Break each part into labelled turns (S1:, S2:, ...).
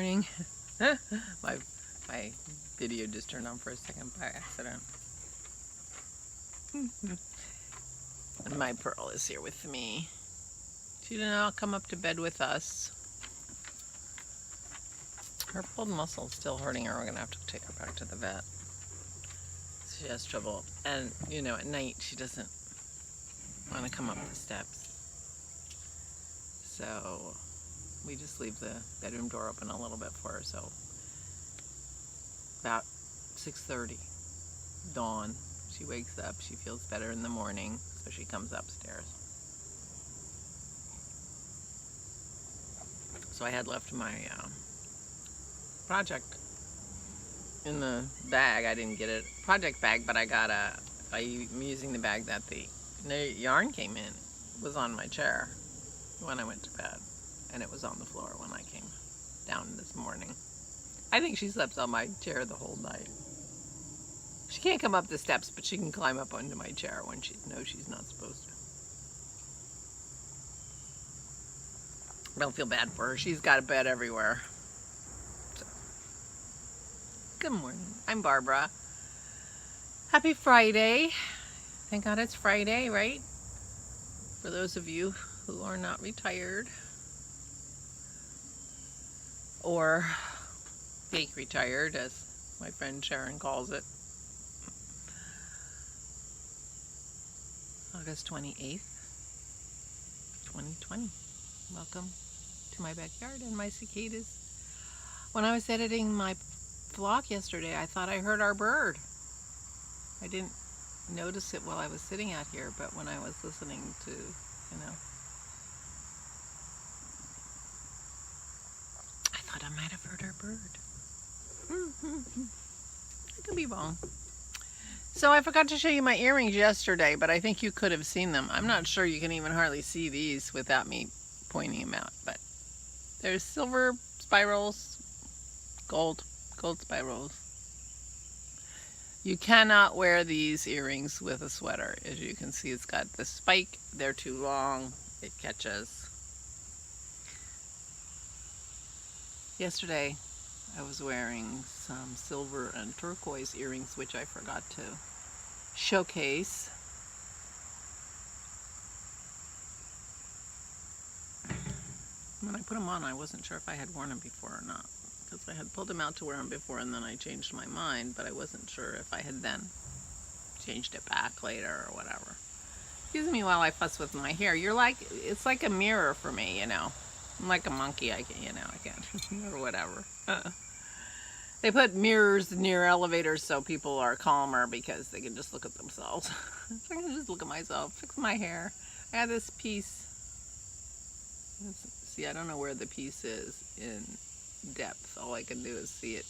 S1: morning. my video just turned on for a second by accident. And my Pearl is here with me. She did not come up to bed with us. Her pulled muscle is still hurting her. We're gonna have to take her back to the vet. She has trouble, and you know, at night she doesn't want to come up the steps. So we just leave the bedroom door open a little bit for her. So about 6:30, dawn, she wakes up. She feels better in the morning, so she comes upstairs. So I had left my project in the bag. I didn't get a project bag, but I'm using the bag that the yarn came in. It was on my chair when I went to bed, and it was on the floor when I came down this morning. I think she slept on my chair the whole night. She can't come up the steps, but she can climb up onto my chair when she knows she's not supposed to. I don't feel bad for her. She's got a bed everywhere. So. Good morning. I'm Barbara. Happy Friday. Thank God it's Friday, right? For those of you who are not retired or fake retired, as my friend Sharon calls it. August 28th, 2020. Welcome to my backyard and my cicadas. When I was editing my vlog yesterday, I thought I heard our bird. I didn't notice it while I was sitting out here, but when I was listening to, you know, I thought I might have heard our bird. I could be wrong. So I forgot to show you my earrings yesterday, but I think you could have seen them. I'm not sure you can even hardly see these without me pointing them out, but there's silver spirals, gold spirals. You cannot wear these earrings with a sweater. As you can see, it's got the spike. They're too long. It catches. Yesterday, I was wearing some silver and turquoise earrings, which I forgot to showcase. When I put them on, I wasn't sure if I had worn them before or not, because I had pulled them out to wear them before and then I changed my mind, but I wasn't sure if I had then changed it back later or whatever. Excuse me while I fuss with my hair. It's like a mirror for me, you know. I'm like a monkey, I can't, or whatever. They put mirrors near elevators so people are calmer because they can just look at themselves. I can just look at myself, fix my hair. I had this piece. See, I don't know where the piece is in depth. All I can do is see it.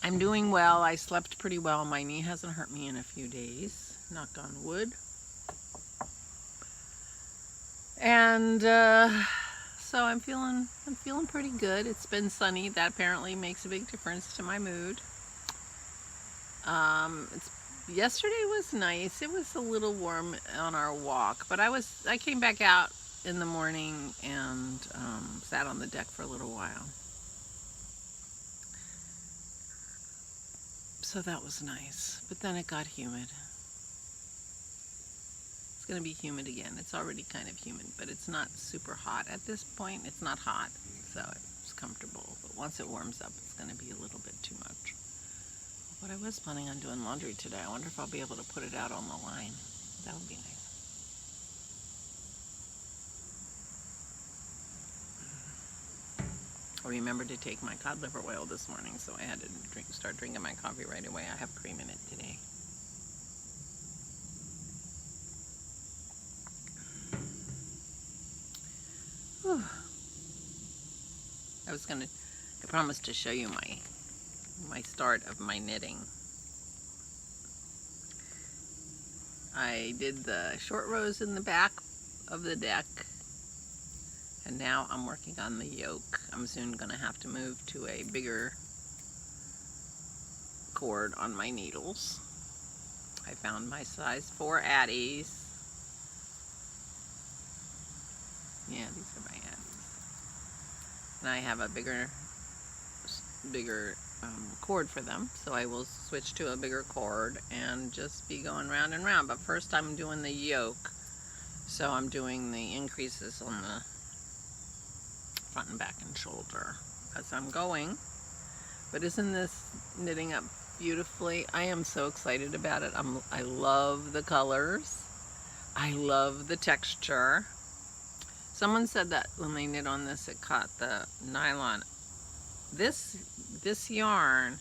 S1: I'm doing well. I slept pretty well. My knee hasn't hurt me in a few days. Knock on wood. And so I'm feeling pretty good. It's been sunny. That apparently makes a big difference to my mood. Yesterday was nice. It was a little warm on our walk, but I came back out in the morning and sat on the deck for a little while. So that was nice, but then it got humid. It's going to be humid again. It's already kind of humid, but it's not super hot at this point. It's not hot, so it's comfortable. But once it warms up, it's going to be a little bit too much. But I was planning on doing laundry today. I wonder if I'll be able to put it out on the line. That would be nice. I remembered to take my cod liver oil this morning, so I had to start drinking my coffee right away. I have cream in it today. Whew. I promised to show you my start of my knitting. I did the short rows in the back of the deck, and now I'm working on the yoke. I'm soon going to have to move to a bigger cord on my needles. I found my size 4 Addies. Yeah, these are my ends. And I have a bigger cord for them, so I will switch to a bigger cord and just be going round and round. But first I'm doing the yoke, so I'm doing the increases on the front and back and shoulder as I'm going. But isn't this knitting up beautifully? I am so excited about it. I love the colors. I love the texture. Someone said that when they knit on this, it caught the nylon. This yarn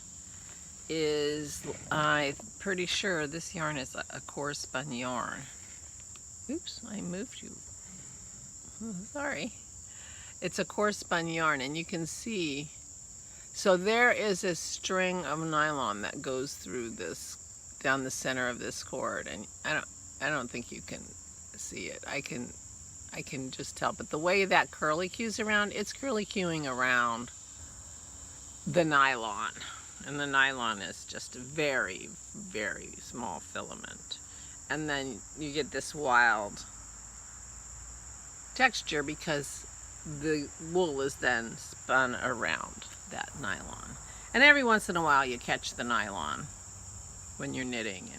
S1: is, I'm pretty sure this yarn is a core spun yarn. Oops, I moved you. Oh, sorry. It's a core spun yarn, and you can see, so there is a string of nylon that goes through this, down the center of this cord, and I don't think you can see it. I can just tell, but the way that curlicue's around, it's curlicueing around the nylon, and the nylon is just a very, very small filament, and then you get this wild texture because the wool is then spun around that nylon. And every once in a while you catch the nylon when you're knitting,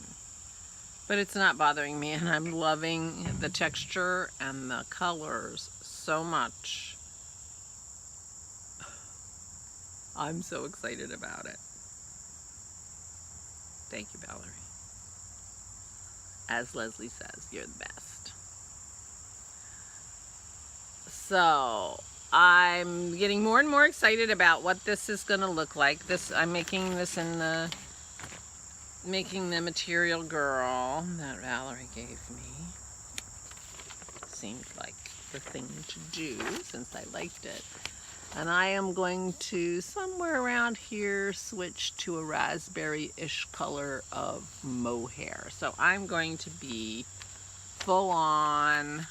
S1: but it's not bothering me, and I'm loving the texture and the colors so much. I'm so excited about it. Thank you, Valerie. As Leslie says, you're the best. So I'm getting more and more excited about what this is going to look like. I'm making this in the Material Girl that Valerie gave me. Seemed like the thing to do since I liked it. And I am going to, somewhere around here, switch to a raspberry-ish color of mohair. So I'm going to be full-on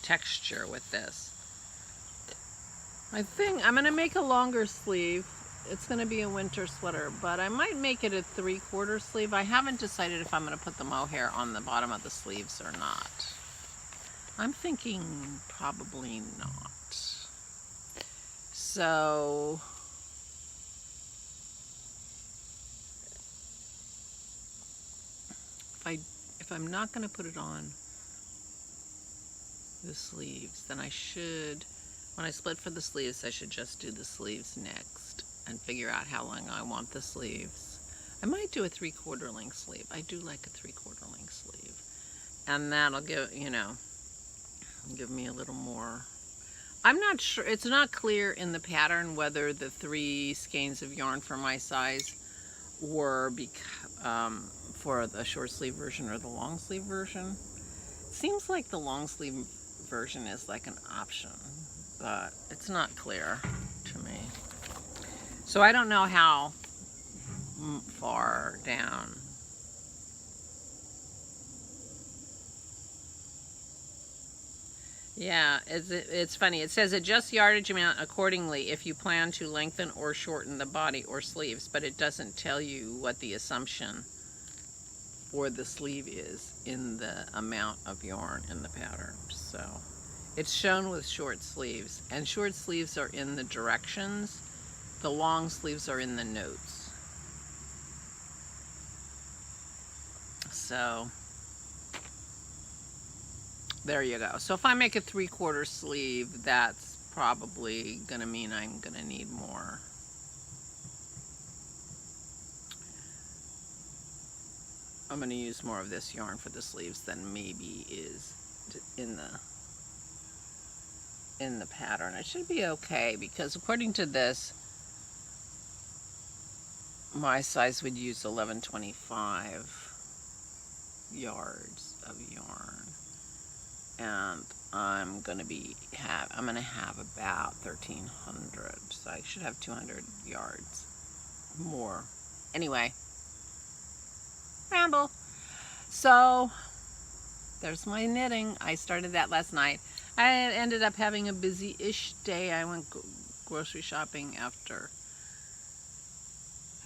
S1: texture with this. I think I'm going to make a longer sleeve. It's going to be a winter sweater, but I might make it a 3/4 sleeve. I haven't decided if I'm going to put the mohair on the bottom of the sleeves or not. I'm thinking probably not. So if I'm not going to put it on the sleeves, then I should, when I split for the sleeves, I should just do the sleeves next and figure out how long I want the sleeves. I might do a 3/4 length sleeve. I do like a 3/4 length sleeve, and that'll give, give me a little more. I'm not sure, it's not clear in the pattern whether the 3 skeins of yarn for my size were for the short sleeve version or the long sleeve version. It seems like the long sleeve version is like an option, but it's not clear to me. So I don't know how far down. Yeah, it's funny. It says adjust yardage amount accordingly if you plan to lengthen or shorten the body or sleeves, but it doesn't tell you what the assumption for the sleeve is in the amount of yarn in the pattern. So it's shown with short sleeves, and short sleeves are in the directions. The long sleeves are in the notes. So there you go. So if I make a 3/4 sleeve, that's probably gonna mean I'm gonna need more. I'm gonna use more of this yarn for the sleeves than maybe is in the pattern. It should be okay, because according to this, my size would use 1125 yards of yarn, and I'm gonna have about 1,300, so I should have 200 yards more. Anyway, ramble. So there's my knitting. I started that last night. I ended up having a busy-ish day. I went grocery shopping after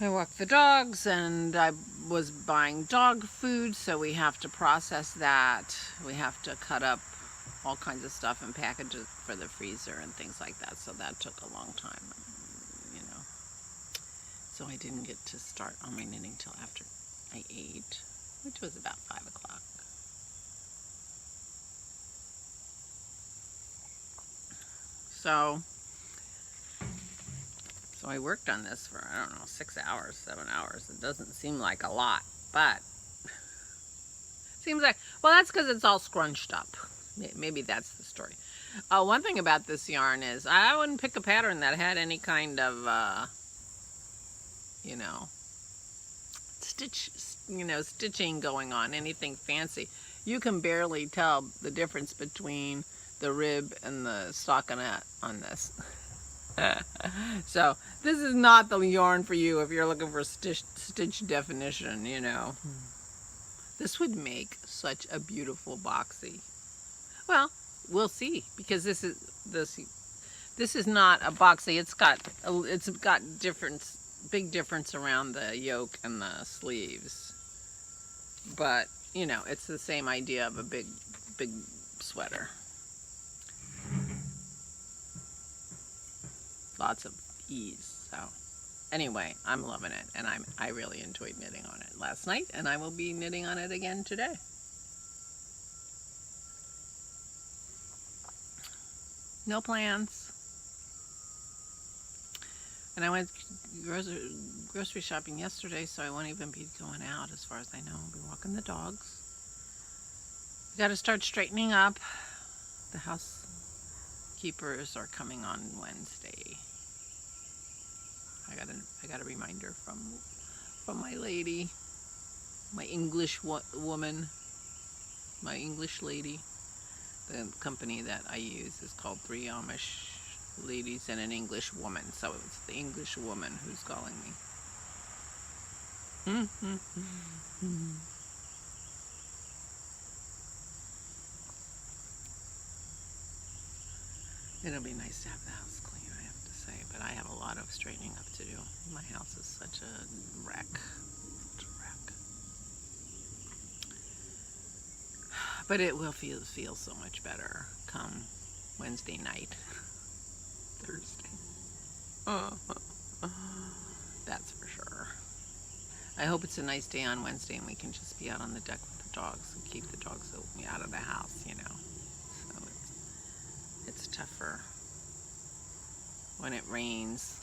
S1: I walked the dogs, and I was buying dog food, so we have to process that. We have to cut up all kinds of stuff and package it for the freezer and things like that. So that took a long time, you know. So I didn't get to start on my knitting till after I ate, which was about 5 o'clock. So I worked on this for, I don't know, 6 hours, 7 hours. It doesn't seem like a lot, but seems like, well, that's because it's all scrunched up. Maybe that's the story. One thing about this yarn is I wouldn't pick a pattern that had any kind of, you know, stitching going on, anything fancy. You can barely tell the difference between the rib and the stockinette on this. So this is not the yarn for you if you're looking for stitch definition, you know. This would make such a beautiful boxy. Well, we'll see, because this is not a boxy. It's got big difference around the yoke and the sleeves. But, you know, it's the same idea of a big sweater. Lots of ease. So anyway, I'm loving it, and I really enjoyed knitting on it last night, and I will be knitting on it again today. No plans. And I went grocery shopping yesterday, so I won't even be going out as far as I know. I'll be walking the dogs. Got to start straightening up. The housekeepers are coming on Wednesday. I got a reminder from my lady, my English woman, my English lady. The company that I use is called 3 Amish Ladies and an English Woman. So it's the English woman who's calling me. It'll be nice to have the house clean, I have to say, but I have a lot of straightening up to do. My house is such a wreck. But it will feel so much better come Wednesday night. Thursday. That's for sure. I hope it's a nice day on Wednesday and we can just be out on the deck with the dogs and keep the dogs out of the house, you know. So it's tougher when it rains.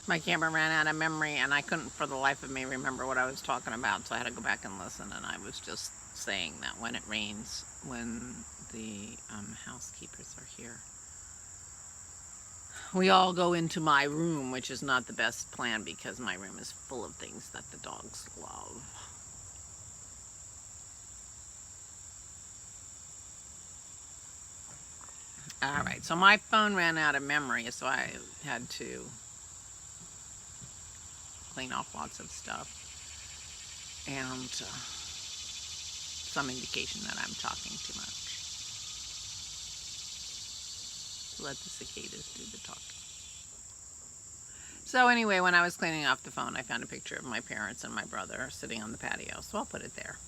S1: My camera ran out of memory and I couldn't for the life of me remember what I was talking about, so I had to go back and listen, and I was just saying that when it rains, when the housekeepers are here, we all go into my room, which is not the best plan because my room is full of things that the dogs love. Alright, so my phone ran out of memory, so I had to clean off lots of stuff. And some indication that I'm talking too much. Let the cicadas do the talking. So anyway, when I was cleaning off the phone, I found a picture of my parents and my brother sitting on the patio, so I'll put it there.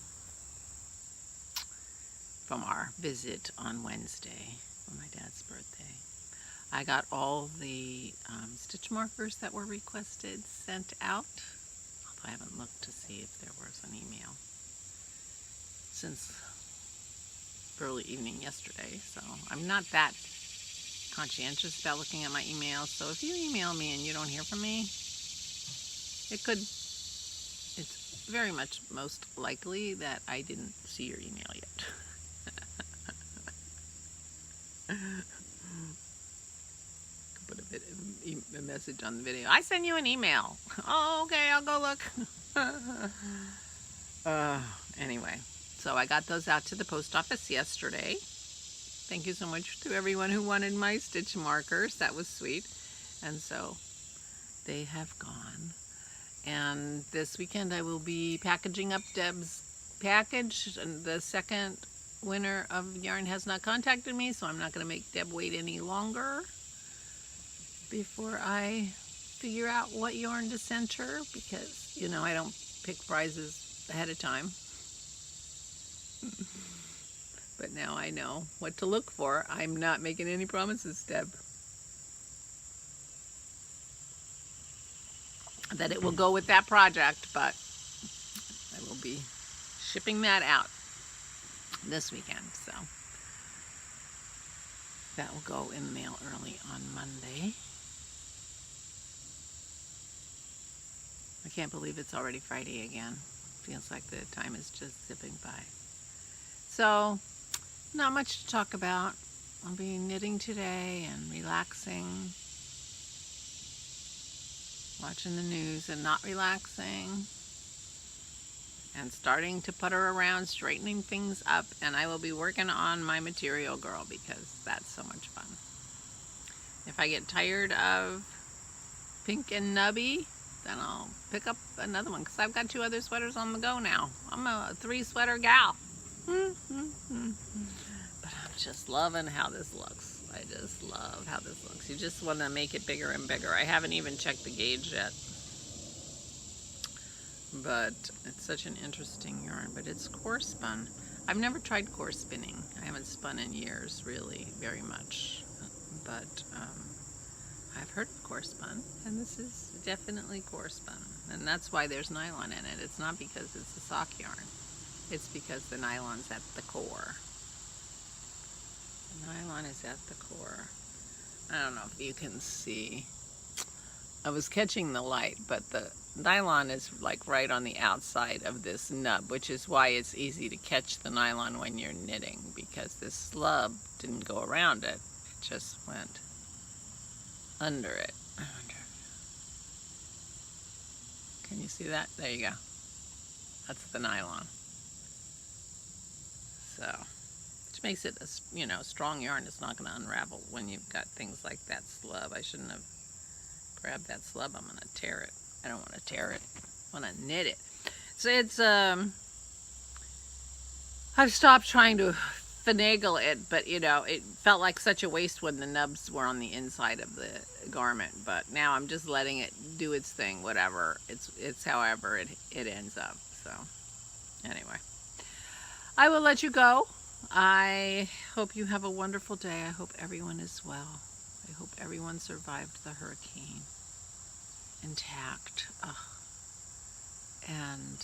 S1: From our visit on Wednesday for my dad's birthday. I got all the stitch markers that were requested sent out, although I haven't looked to see if there was an email since early evening yesterday, so I'm not that conscientious about looking at my emails. So if you email me and you don't hear from me, it's very much most likely that I didn't see your email yet. Put a message on the video. I sent you an email. Oh, okay, I'll go look. Anyway, so I got those out to the post office yesterday. Thank you so much to everyone who wanted my stitch markers. That was sweet. And so they have gone. And this weekend I will be packaging up Deb's package. And the second winner of yarn has not contacted me, so I'm not going to make Deb wait any longer before I figure out what yarn to send her, because, you know, I don't pick prizes ahead of time. But now I know what to look for. I'm not making any promises, Deb, that it will go with that project, but I will be shipping that out this weekend. So that will go in the mail early on Monday. I can't believe it's already Friday again. Feels like the time is just zipping by. So, not much to talk about. I'll be knitting today and relaxing, watching the news and not relaxing, and starting to putter around, straightening things up, and I will be working on my Material Girl because that's so much fun. If I get tired of Pink and Nubby, then I'll pick up another one because I've got 2 other sweaters on the go now. I'm a 3-sweater gal. But I'm just loving how this looks. I just love how this looks. You just want to make it bigger and bigger. I haven't even checked the gauge yet. But it's such an interesting yarn. But it's core spun. I've never tried core spinning. I haven't spun in years, really, very much. But I've heard of core spun, and this is definitely core spun. And that's why there's nylon in it. It's not because it's a sock yarn. It's because the nylon's at the core. The nylon is at the core. I don't know if you can see. I was catching the light, but the nylon is like right on the outside of this nub, which is why it's easy to catch the nylon when you're knitting, because this slub didn't go around it. It just went under it. I wonder. Can you see that? There you go. That's the nylon. So, which makes it a, you know, strong yarn. It's not going to unravel when you've got things like that slub. I shouldn't have grabbed that slub. I'm going to tear it. I don't want to tear it. I want to knit it. So it's I've stopped trying to finagle it, but you know, it felt like such a waste when the nubs were on the inside of the garment. But now I'm just letting it do its thing, whatever. It's however it ends up. So anyway, I will let you go. I hope you have a wonderful day. I hope everyone is well. I hope everyone survived the hurricane intact. And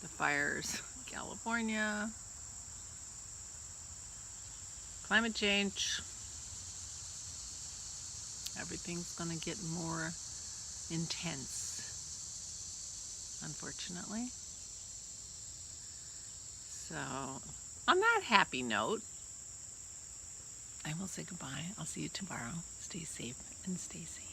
S1: the fires in California, climate change, everything's going to get more intense, unfortunately. So, on that happy note, I will say goodbye. I'll see you tomorrow. Stay safe and stay sane.